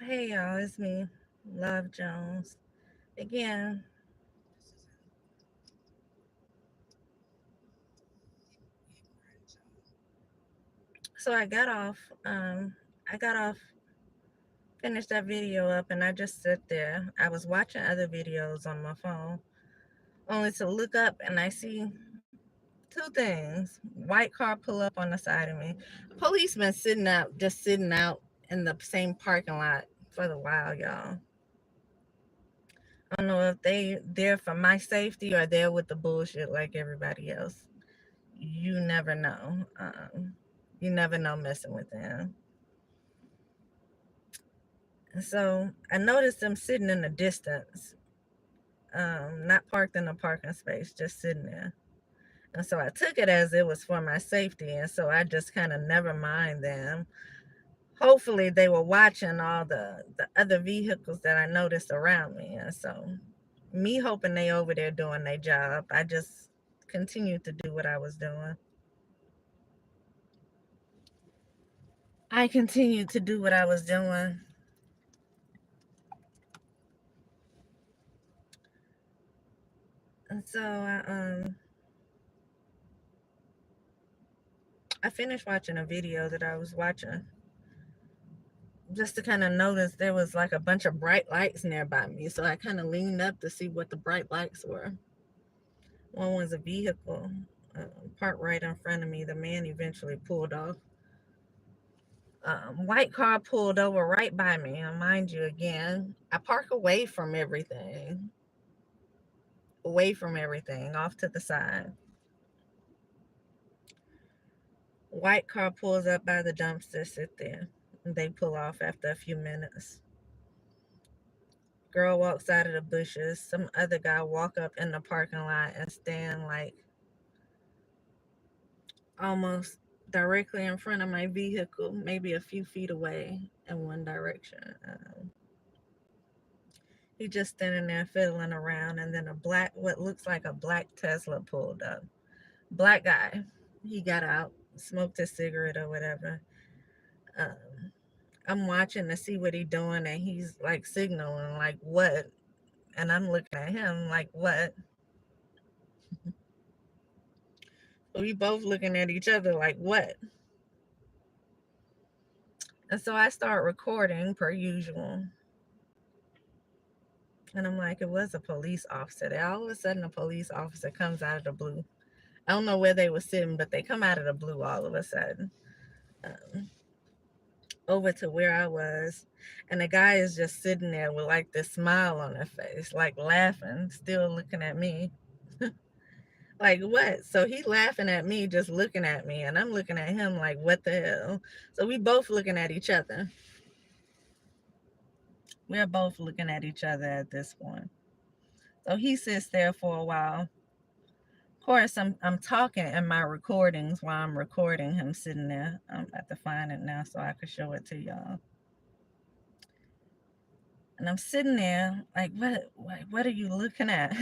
Hey y'all, it's me, Love Jones. Again, so I got off, finished that video up, and I just sit there. I was watching other videos on my phone, only to look up and I see two things. White car pull up on the side of me. Policemen sitting out in the same parking lot for the while, y'all. I don't know if they there for my safety or they're with the bullshit like everybody else. You never know. You never know messing with them. And so I noticed them sitting in the distance, not parked in a parking space, just sitting there. And so I took it as it was for my safety. And so I just kind of never mind them. Hopefully they were watching all the other vehicles that I noticed around me. And so me hoping they over there doing their job, I just continued to do what I was doing. I continued to do what I was doing. And so I finished watching a video that I was watching just to kind of notice there was like a bunch of bright lights nearby me. So I kind of leaned up to see what the bright lights were. One was a vehicle parked right in front of me. The man eventually pulled off. White car pulled over right by me. And mind you, again, I park away from everything, off to the side. White car pulls up by the dumpster, sit there. They pull off after a few minutes. Girl walks out of the bushes. Some other guy walk up in the parking lot and stand like almost directly in front of my vehicle, maybe a few feet away in one direction. He just standing there fiddling around, and then what looks like a black Tesla pulled up. Black guy. He got out, smoked a cigarette or whatever. Um, I'm watching to see what he doing, and he's like signaling, like what? And I'm looking at him like what? We both looking at each other like what? And so I start recording per usual. And I'm like, it was a police officer. There all of a sudden a police officer comes out of the blue. I don't know where they were sitting, but they come out of the blue all of a sudden. Um, Over to where I was. And the guy is just sitting there with like this smile on his face, like laughing, still looking at me. Like what? So he laughing at me, just looking at me, and I'm looking at him like what the hell? So we both looking at each other. We're both looking at each other at this point. So he sits there for a while. Of course, I'm talking in my recordings while I'm recording him sitting there. I'm about to find it now so I can show it to y'all. And I'm sitting there like, what are you looking at?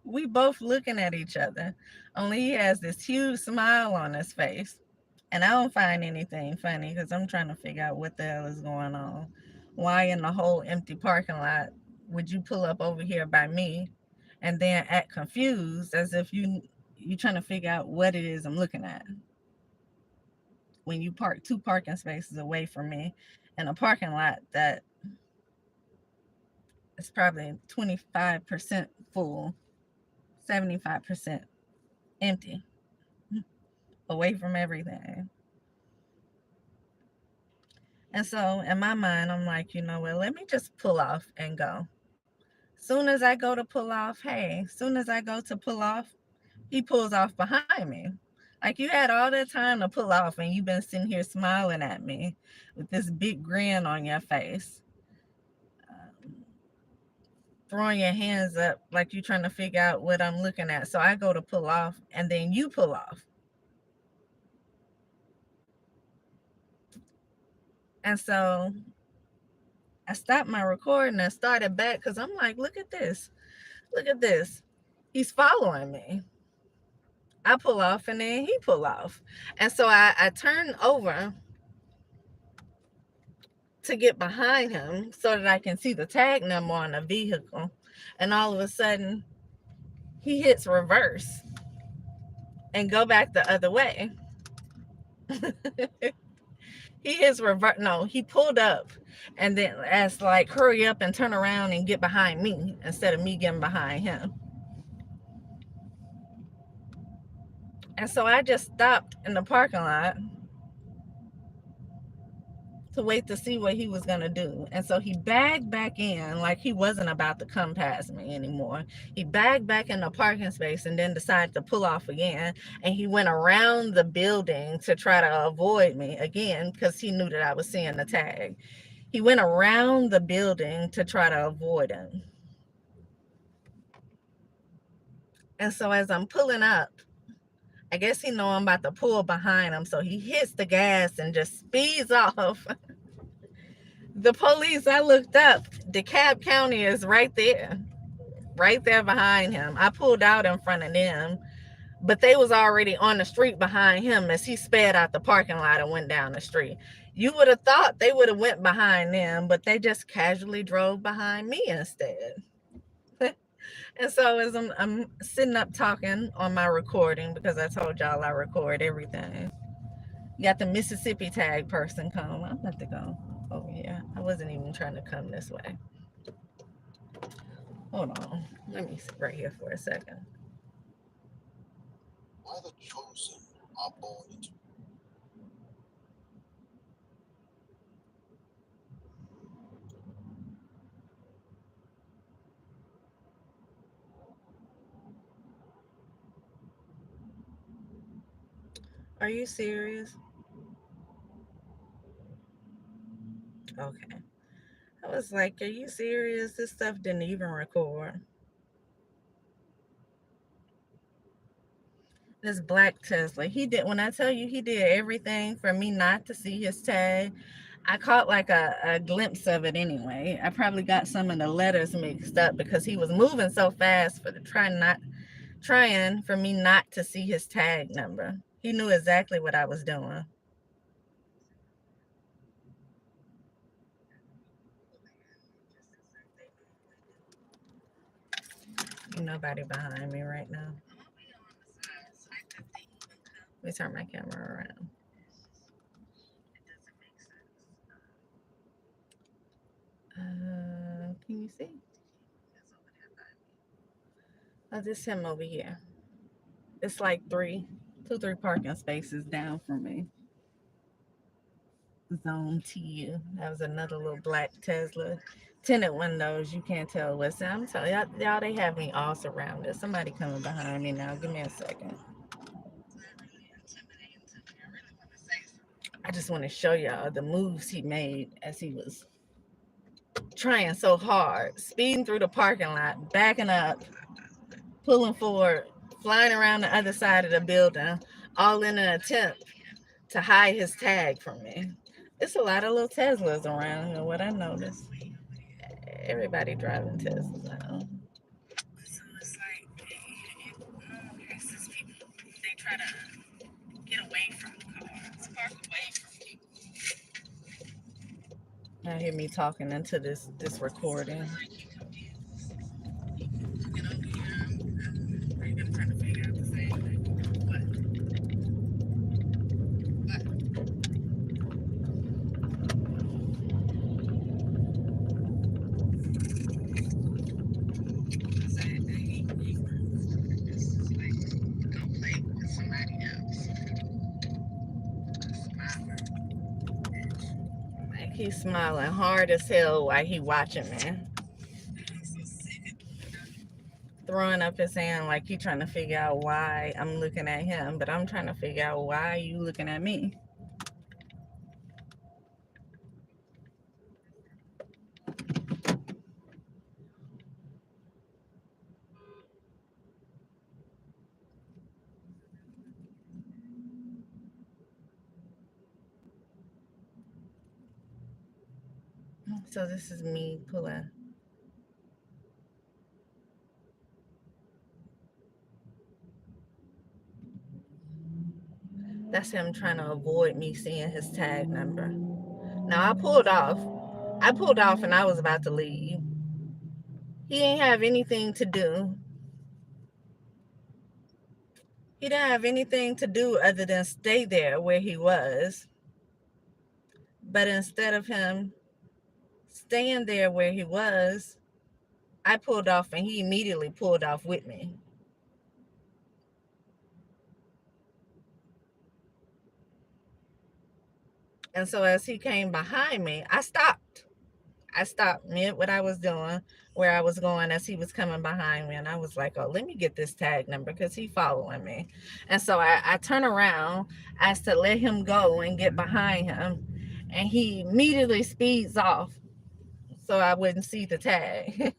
We both looking at each other. Only he has this huge smile on his face. And I don't find anything funny because I'm trying to figure out what the hell is going on. Why in the whole empty parking lot would you pull up over here by me and then act confused as if you trying to figure out what it is I'm looking at when you park two parking spaces away from me in a parking lot that is probably 25% full, 75% empty, away from everything. And so in my mind, I'm like, you know what, let me just pull off and go. Soon as I go to pull off, hey, soon as I go to pull off, he pulls off behind me. Like you had all that time to pull off and you've been sitting here smiling at me with this big grin on your face, throwing your hands up like you're trying to figure out what I'm looking at. So I go to pull off and then you pull off. And so I stopped my recording and started back because I'm like, look at this. Look at this. He's following me. I pull off and then he pull off. And so I turn over to get behind him so that I can see the tag number on the vehicle. And all of a sudden, he hits reverse and go back the other way. He hits reverse. No, he pulled up and then asked, like, hurry up and turn around and get behind me instead of me getting behind him. And so I just stopped in the parking lot to wait to see what he was going to do. And so he bagged back in like he wasn't about to come past me anymore. He bagged back in the parking space and then decided to pull off again. And he went around the building to try to avoid me again because he knew that I was seeing the tag. He went around the building to try to avoid him. And so as I'm pulling up, I guess he know I'm about to pull behind him. So he hits the gas and just speeds off. The police, I looked up, DeKalb County is right there behind him. I pulled out in front of them, but they was already on the street behind him as he sped out the parking lot and went down the street. You would have thought they would have went behind them, but they just casually drove behind me instead. And so as I'm sitting up talking on my recording, because I told y'all I record everything, you got the Mississippi tag person come. I'm about to go over here. I wasn't even trying to come this way. Hold on. Let me sit right here for a second. Why the chosen are born into. Are you serious? Okay. I was like, are you serious? This stuff didn't even record. This black Tesla, he did, when I tell you he did everything for me not to see his tag, I caught like a glimpse of it anyway. I probably got some of the letters mixed up because he was moving so fast for the trying for me not to see his tag number. He knew exactly what I was doing. Nobody behind me right now. Let me turn my camera around. Can you see? Oh, this is him over here. It's like three parking spaces down from me. Zone TU. That was another little black Tesla. Tinted windows. You can't tell what's. I'm telling y'all, they have me all surrounded. Somebody coming behind me now. Give me a second. I just want to show y'all the moves he made as he was trying so hard, speeding through the parking lot, backing up, pulling forward, flying around the other side of the building, all in an attempt to hide his tag from me. It's a lot of little Teslas around here, what I noticed. Everybody driving Teslas now. So it's like, in normal cases, people, they try to get away from cars, park away from people. Now hear me talking into this recording. I'm trying to figure out the same thing. Like he's smiling hard as hell while he watching me. Throwing up his hand like he trying to figure out why I'm looking at him, but I'm trying to figure out why you looking at me. So this is me pulling. That's him trying to avoid me seeing his tag number. Now I pulled off I pulled off and I was about to leave. He didn't have anything to do. He didn't have anything to do other than stay there where he was. But instead of him staying there where he was, I pulled off and he immediately pulled off with me. And so as he came behind me, I stopped. I stopped mid what I was doing, where I was going as he was coming behind me. And I was like, oh, let me get this tag number because he's following me. And so I turn around as to let him go and get behind him. And he immediately speeds off so I wouldn't see the tag.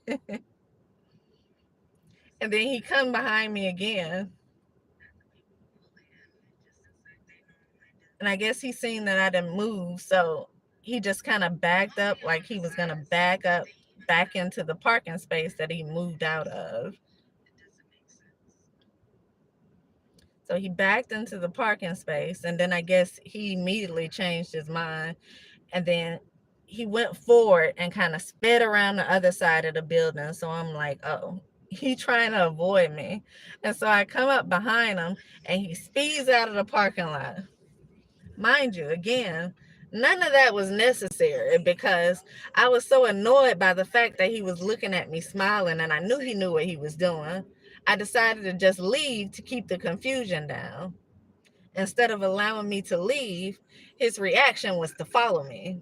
And then he come behind me again. And I guess he seen that I didn't move. So he just kind of backed up like he was going to back up back into the parking space that he moved out of. So he backed into the parking space, and then I guess he immediately changed his mind. And then he went forward and kind of sped around the other side of the building. So I'm like, oh, he trying to avoid me. And so I come up behind him and he speeds out of the parking lot. Mind you, again, none of that was necessary because I was so annoyed by the fact that he was looking at me smiling and I knew he knew what he was doing. I decided to just leave to keep the confusion down. Instead of allowing me to leave, his reaction was to follow me.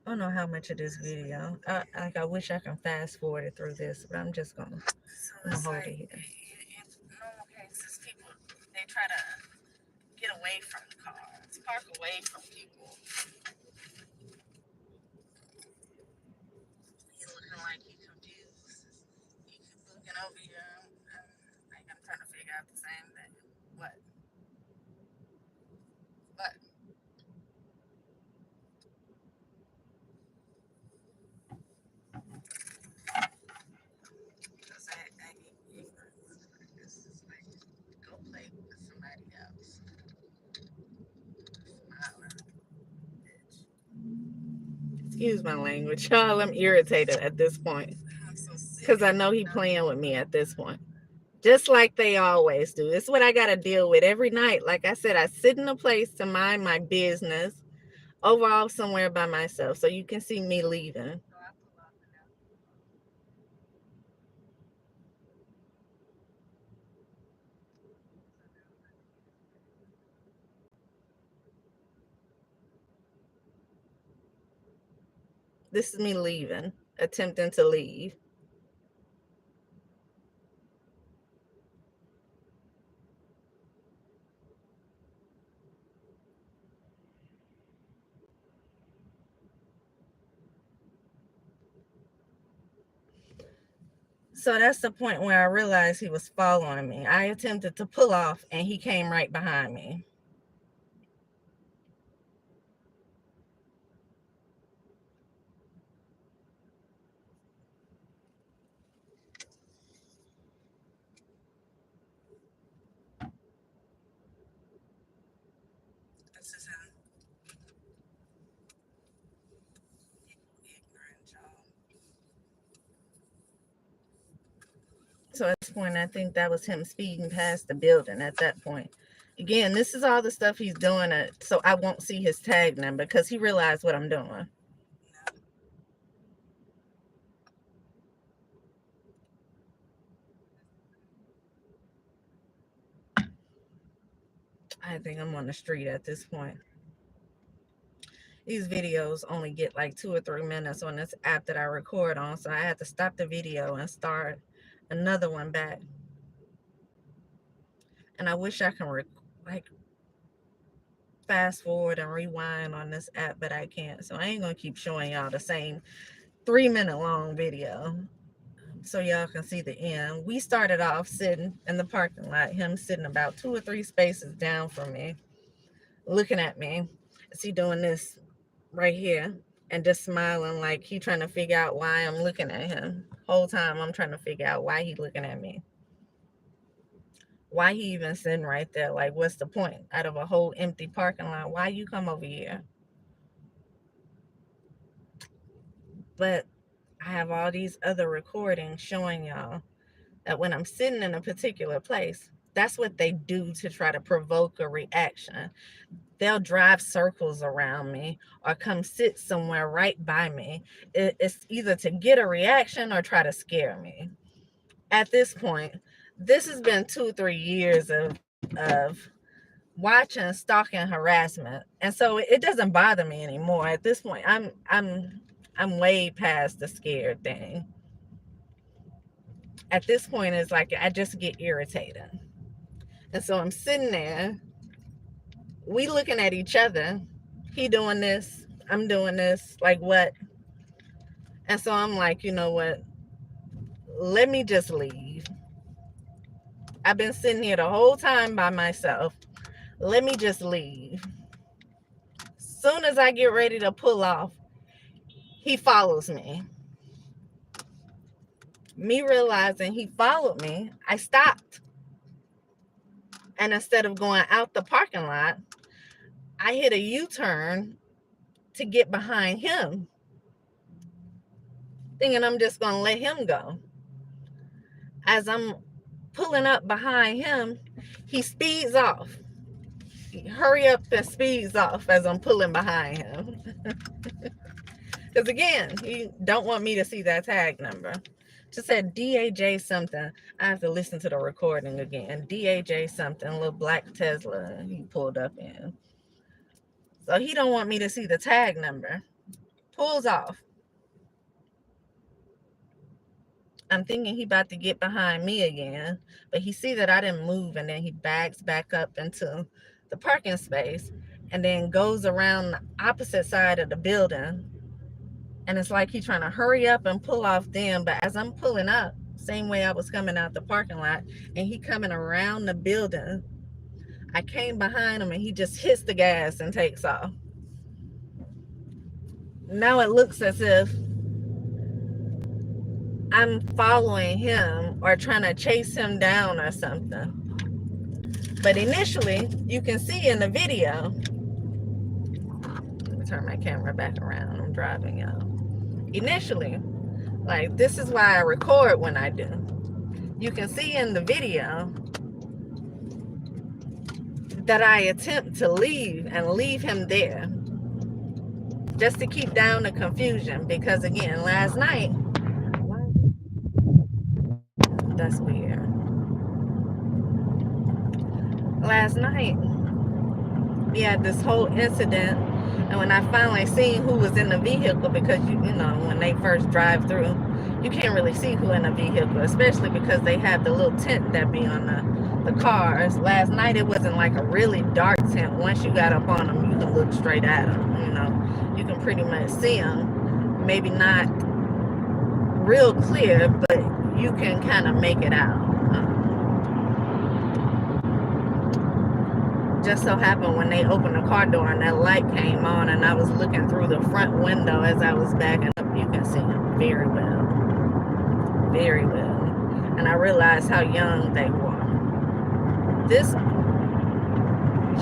I don't know how much of this video. I wish I can fast forward it through this, but I'm just gonna hold it here. In normal cases, people they try to get away from the cars, park away from people. He's looking like he's confused. He keeps looking over here. Like I'm trying to figure out the same thing. What? What? Because I get ignorant. This is like, go play with somebody else. Smiling, bitch. Excuse my language, y'all. I'm irritated at this point because I know he playing with me at this point. Just like they always do. It's what I got to deal with every night. Like I said, I sit in a place to mind my business, overall somewhere by myself. So you can see me leaving. This is me leaving, attempting to leave. So that's the point where I realized he was following me. I attempted to pull off and he came right behind me. This is how people ignorant, y'all. So at this point, I think that was him speeding past the building at that point. Again, this is all the stuff he's doing so I won't see his tag number because he realized what I'm doing. I think I'm on the street at this point. These videos only get like 2 or 3 minutes on this app that I record on, so I had to stop the video and start another one back. And I wish I can like fast forward and rewind on this app, but I can't. So I ain't gonna keep showing y'all the same 3-minute long video so y'all can see the end. We started off sitting in the parking lot, him sitting about 2 or 3 spaces down from me, looking at me. Is he doing this right here and just smiling like he trying to figure out why I'm looking at him. Whole time I'm trying to figure out why he looking at me. Why he even sitting right there? Like, what's the point? Out of a whole empty parking lot, why you come over here? But I have all these other recordings showing y'all that when I'm sitting in a particular place, that's what they do to try to provoke a reaction. They'll drive circles around me or come sit somewhere right by me. It's either to get a reaction or try to scare me. At this point, this has been 2-3 years of watching stalking harassment, and so it doesn't bother me anymore. At this point, I'm way past the scared thing. At this point, it's like I just get irritated, and so I'm sitting there. We looking at each other. He doing this, I'm doing this. Like, what? And so I'm like, you know what? Let me just leave. I've been sitting here the whole time by myself. Let me just leave. Soon as I get ready to pull off, he follows me. Me realizing he followed me, I stopped. And instead of going out the parking lot, I hit a U-turn to get behind him, thinking I'm just going to let him go. As I'm pulling up behind him, he speeds off. He hurry up and speeds off as I'm pulling behind him. Because again, he don't want me to see that tag number. Just said DAJ something. I have to listen to the recording again. DAJ something, little black Tesla he pulled up in. So he don't want me to see the tag number. Pulls off. I'm thinking he about to get behind me again, but he see that I didn't move, and then he backs back up into the parking space and then goes around the opposite side of the building. And it's like he's trying to hurry up and pull off them. But as I'm pulling up, same way I was coming out the parking lot, and he coming around the building, I came behind him and he just hits the gas and takes off. Now it looks as if I'm following him or trying to chase him down or something. But initially, you can see in the video, let me turn my camera back around, I'm driving, y'all. Initially, like, this is why I record when I do. You can see in the video that I attempt to leave and leave him there just to keep down the confusion, because again, last night, that's weird. Last night, we had this whole incident, and when I finally seen who was in the vehicle, because you know, when they first drive through, you can't really see who in the vehicle, especially because they have the little tent that be on the cars. Last night, it wasn't like a really dark tent. Once you got up on them, you can look straight at them, you know. You can pretty much see them. Maybe not real clear, but you can kind of make it out. Just so happened when they opened the car door and that light came on, and I was looking through the front window as I was backing up, you can see them very well. Very well. And I realized how young they were. This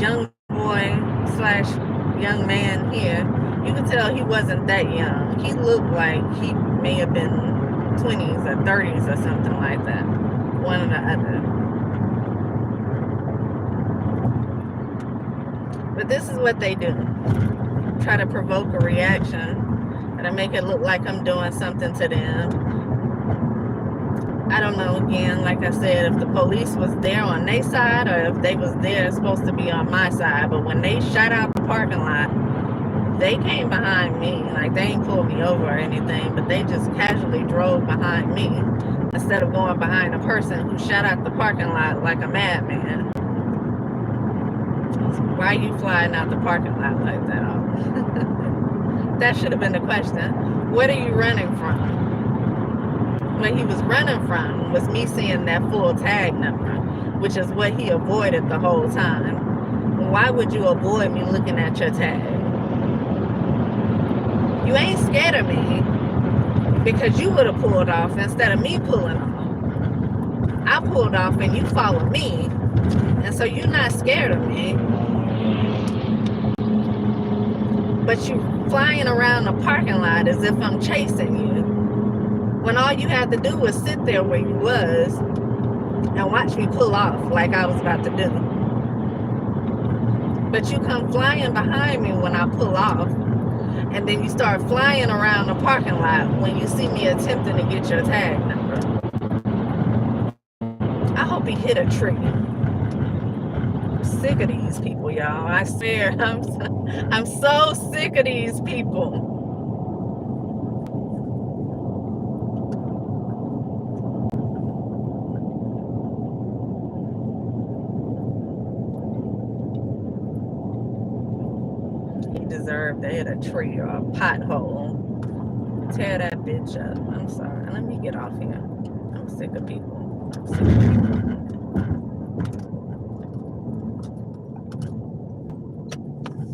young boy / young man here, you could tell he wasn't that young. He looked like he may have been 20s or 30s or something like that. One or the other. But this is what they do. Try to provoke a reaction and to make it look like I'm doing something to them. I don't know, again, like I said, if the police was there on their side or if they was there supposed to be on my side. But when they shot out the parking lot, they came behind me. Like, they ain't pulled me over or anything, but they just casually drove behind me instead of going behind a person who shot out the parking lot like a madman. Why are you flying out the parking lot like that? That should have been the question. What are you running from? What he was running from was me seeing that full tag number, which is what he avoided the whole time. Why would you avoid me looking at your tag? You ain't scared of me because you would have pulled off instead of me pulling off. I pulled off and you followed me So you're not scared of me, but you flying around the parking lot as if I'm chasing you, when all you had to do was sit there where you was and watch me pull off like I was about to do. But you come flying behind me when I pull off, and then you start flying around the parking lot when you see me attempting to get your tag number. I hope he hit a tree. I'm sick of these people, y'all. I swear, I'm so sick of these people. He deserved to hit a tree or a pothole. Tear that bitch up. I'm sorry. Let me get off here. I'm sick of people. I'm sick of people.